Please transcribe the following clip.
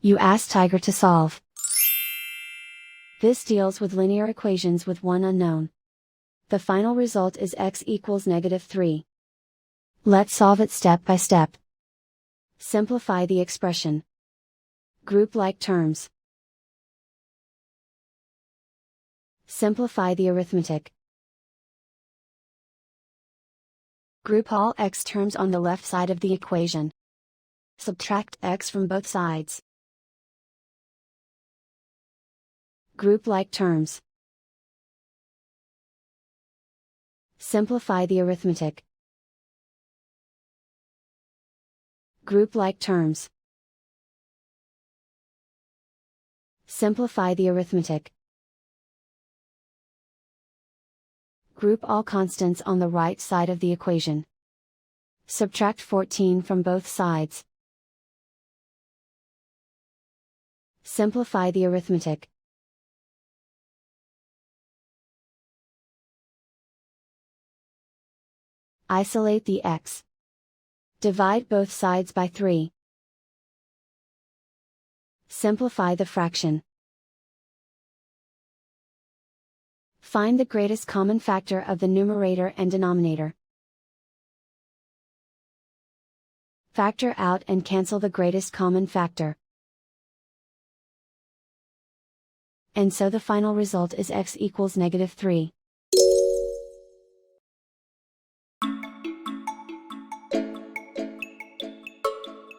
You ask Tiger to solve. This deals with linear equations with one unknown. The final result is x equals -3. Let's solve it step by step. Simplify the expression. Group like terms. Simplify the arithmetic. Group all x terms on the left side of the equation. Subtract x from both sides. Group like terms. Simplify the arithmetic. Group like terms. Simplify the arithmetic. Group all constants on the right side of the equation. Subtract 14 from both sides. Simplify the arithmetic. Isolate the x. Divide both sides by 3. Simplify the fraction. Find the greatest common factor of the numerator and denominator. Factor out and cancel the greatest common factor. And so the final result is x equals -3.